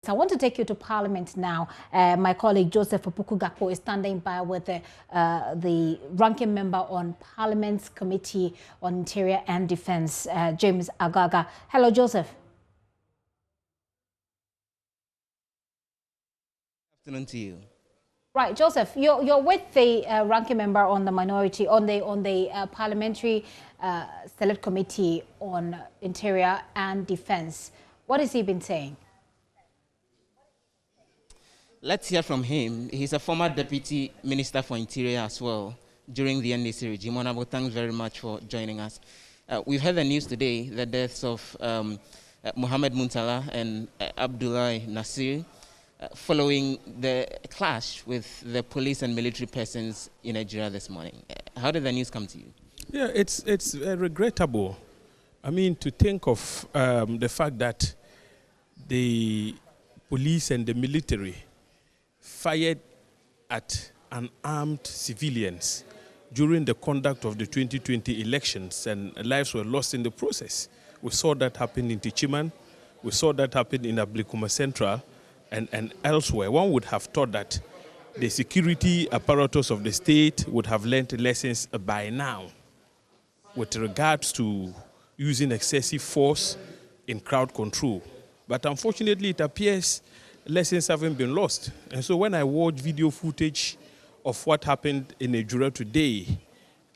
I want to take you to Parliament now. My colleague Joseph Opoku-Gakpo is standing by with the ranking member on Parliament's Committee on Interior and Defence, James Agaga. Hello, Joseph. Good afternoon to you. Right, Joseph, you're with the ranking member on the minority on the Parliamentary Select Committee on Interior and Defence. What has he been saying? Let's hear from him. He's a former Deputy Minister for Interior as well during the NDC regime. Honorable, thanks very much for joining us. We've heard the news today, the deaths of Mohammed Muntala and Abdullah Nasir, following the clash with the police and military persons in Ejura this morning. How did the news come to you? Yeah, it's regrettable. I mean, to think of the fact that the police and the military fired at unarmed civilians during the conduct of the 2020 elections, and lives were lost in the process. We saw that happen in Tichiman, we saw that happen in Ablikuma Central, and elsewhere. One would have thought that the security apparatus of the state would have learned lessons by now with regards to using excessive force in crowd control. But unfortunately, it appears lessons haven't been lost. And so when I watch video footage of what happened in Ejura today,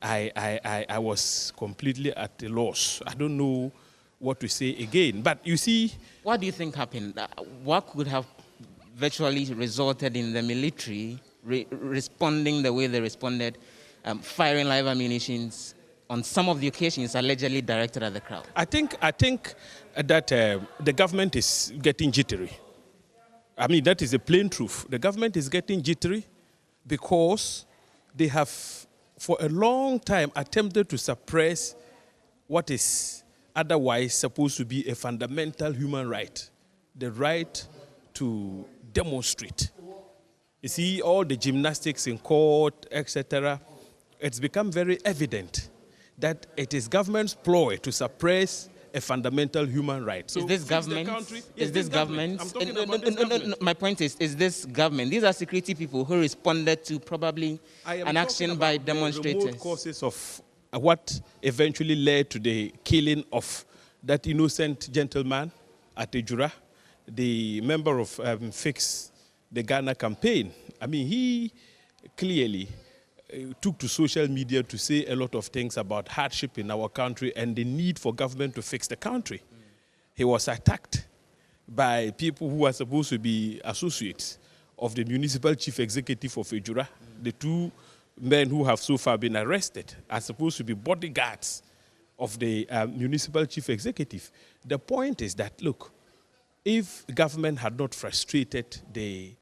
I was completely at a loss. I don't know what to say again. But you see... What do you think happened? What could have virtually resulted in the military responding the way they responded, firing live ammunitions on some of the occasions allegedly directed at the crowd? I think that the government is getting jittery. I mean, that is a plain truth. The government is getting jittery because they have, for a long time, attempted to suppress what is otherwise supposed to be a fundamental human right, the right to demonstrate. You see, all the gymnastics in court, etc., it's become very evident that it is government's ploy to suppress a fundamental human right. So is this government? Is this government? My point is this government? These are security people who responded to probably an action by demonstrators. The remote causes of what eventually led to the killing of that innocent gentleman at Ejura, the member of Fix the Ghana campaign. I mean, he clearly took to social media to say a lot of things about hardship in our country and the need for government to fix the country. He was attacked by people who are supposed to be associates of the municipal chief executive of Ejura. The two men who have so far been arrested are supposed to be bodyguards of the municipal chief executive. The point is that, look, if government had not frustrated the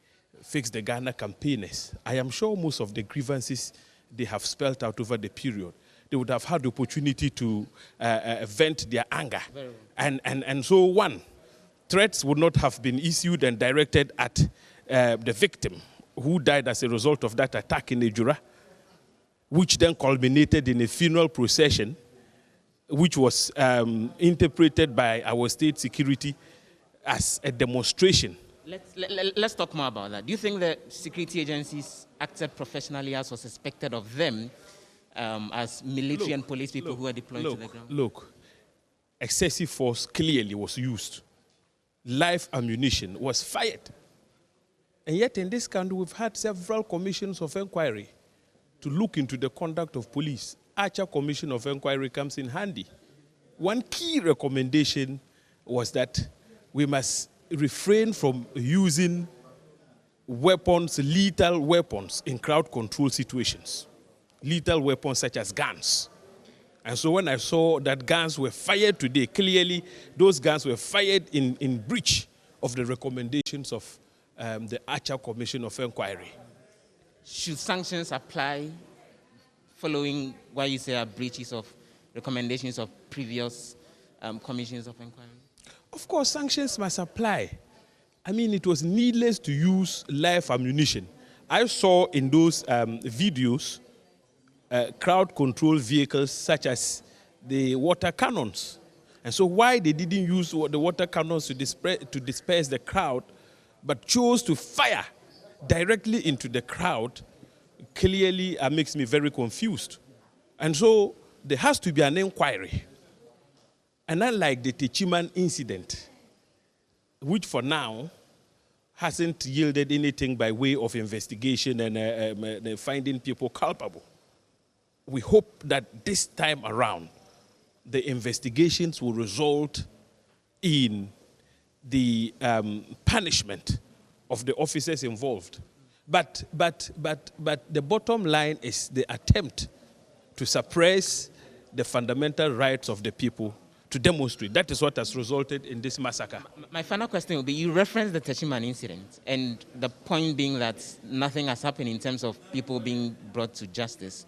Fix the Ghana campaigners, I am sure most of the grievances they have spelled out over the period, they would have had the opportunity to vent their anger. And so, one, threats would not have been issued and directed at the victim who died as a result of that attack in Ejura, which then culminated in a funeral procession, which was interpreted by our state security as a demonstration. Let's talk more about that. Do you think the security agencies acted professionally as was expected of them as military and police people who are deployed to the ground? Look, excessive force clearly was used. Live ammunition was fired. And yet in this country, we've had several commissions of inquiry to look into the conduct of police. Archer Commission of Inquiry comes in handy. One key recommendation was that we must refrain from using weapons, lethal weapons, in crowd control situations. Lethal weapons such as guns. And so when I saw that guns were fired today, clearly those guns were fired in breach of the recommendations of the Archer Commission of Inquiry. Should sanctions apply following what you say are breaches of recommendations of previous commissions of inquiry? Of course, sanctions must apply. I mean, it was needless to use live ammunition. I saw in those videos crowd control vehicles such as the water cannons. And so why they didn't use the water cannons to disperse the crowd but chose to fire directly into the crowd clearly makes me very confused. And so there has to be an inquiry. And unlike the Techiman incident, which for now hasn't yielded anything by way of investigation and finding people culpable, we hope that this time around, the investigations will result in the punishment of the officers involved. But the bottom line is the attempt to suppress the fundamental rights of the people to demonstrate. That is what has resulted in this massacre. My final question will be, you referenced the Techiman incident, and the point being that nothing has happened in terms of people being brought to justice.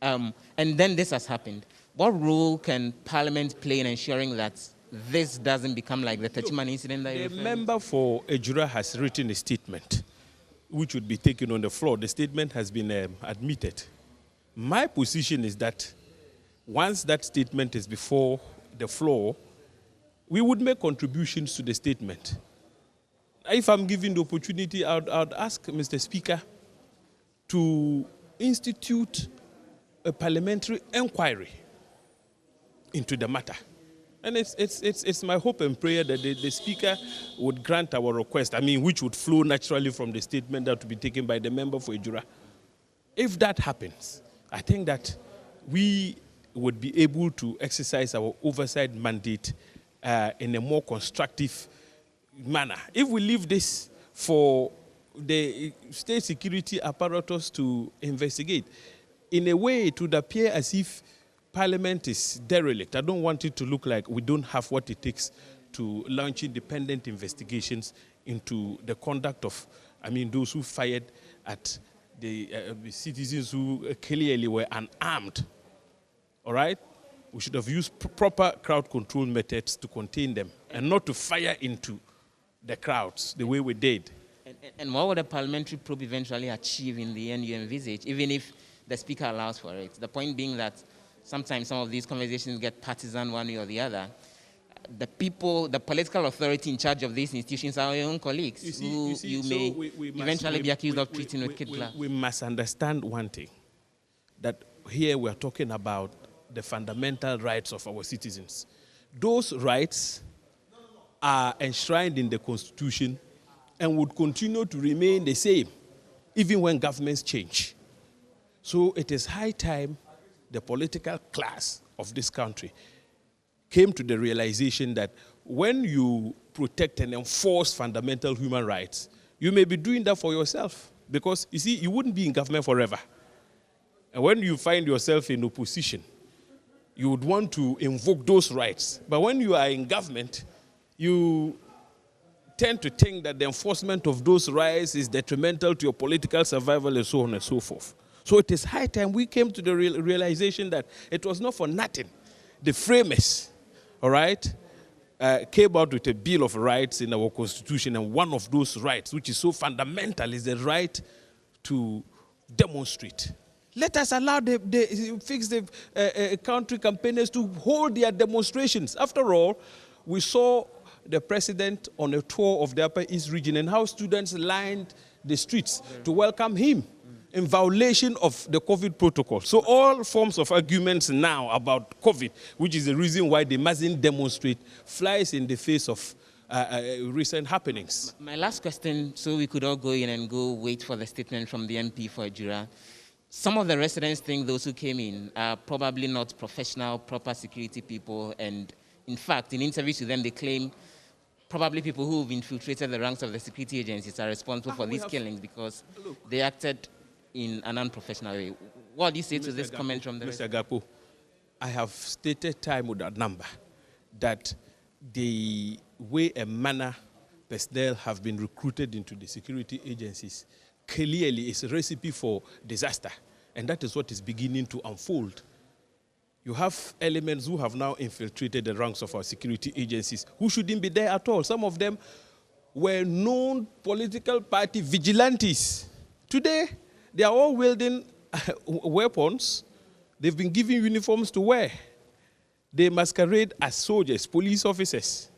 And then this has happened. What role can Parliament play in ensuring that this doesn't become like the Techiman incident that you referred to? The member for Ejura has written a statement, which would be taken on the floor. The statement has been admitted. My position is that once that statement is before the floor, we would make contributions to the statement. If I'm given the opportunity, I'd ask Mr. Speaker to institute a parliamentary inquiry into the matter. And it's my hope and prayer that the Speaker would grant our request, which would flow naturally from the statement that would be taken by the member for Ejura. If that happens, I think that we would be able to exercise our oversight mandate in a more constructive manner. If we leave this for the state security apparatus to investigate, in a way it would appear as if Parliament is derelict. I don't want it to look like we don't have what it takes to launch independent investigations into the conduct of, those who fired at the citizens who clearly were unarmed. All right? We should have used proper crowd control methods to contain them and not to fire into the crowds the way we did. And what would a parliamentary probe eventually achieve in the end you envisage, even if the Speaker allows for it? The point being that sometimes some of these conversations get partisan one way or the other. The people, the political authority in charge of these institutions are your own colleagues you may eventually be accused of treating with kid gloves. We must understand one thing, that here we are talking about the fundamental rights of our citizens. Those rights are enshrined in the Constitution and would continue to remain the same even when governments change. So it is high time the political class of this country came to the realization that when you protect and enforce fundamental human rights, you may be doing that for yourself. Because, you see, you wouldn't be in government forever. And when you find yourself in opposition, you would want to invoke those rights. But when you are in government, you tend to think that the enforcement of those rights is detrimental to your political survival and so on and so forth. So it is high time we came to the realization that it was not for nothing. The framers, all right, came out with a Bill of Rights in our Constitution, and one of those rights, which is so fundamental, is the right to demonstrate. Let us allow the country campaigners to hold their demonstrations. After all, we saw the president on a tour of the Upper East region and how students lined the streets to welcome him in violation of the COVID protocol. So all forms of arguments now about COVID, which is the reason why they mustn't demonstrate, flies in the face of recent happenings. My last question, so we could all go in and go wait for the statement from the MP for Ejura. Some of the residents think those who came in are probably not professional, proper security people, and in fact, in interviews with them, they claim probably people who have infiltrated the ranks of the security agencies are responsible for these killings because they acted in an unprofessional way. What do you say to this comment from the Mr. Gapo, I have stated time with that number that the way and manner personnel have been recruited into the security agencies clearly is a recipe for disaster, and that is what is beginning to unfold. You have elements who have now infiltrated the ranks of our security agencies who shouldn't be there at all. Some of them were known political party vigilantes. Today, they are all wielding weapons. They've been given uniforms to wear. They masquerade as soldiers, police officers.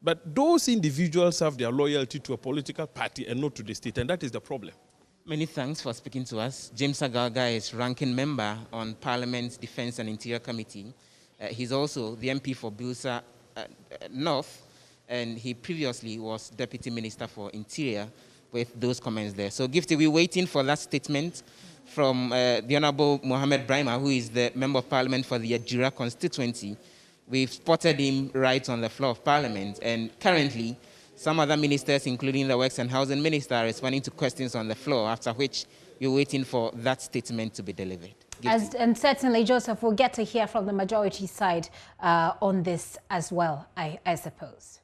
But those individuals have their loyalty to a political party and not to the state, and that is the problem. Many thanks for speaking to us. James Agalga is ranking member on Parliament's Defence and Interior Committee. He's also the MP for Bilsa North, and he previously was Deputy Minister for Interior with those comments there. So, Gifty, we're waiting for that statement from the Honorable Mohammed Brahima, who is the Member of Parliament for the Ejura constituency. We've spotted him right on the floor of Parliament, and currently some other ministers, including the Works and Housing Minister, are responding to questions on the floor, after which we're waiting for that statement to be delivered. And certainly, Joseph, we'll get to hear from the majority side on this as well, I suppose.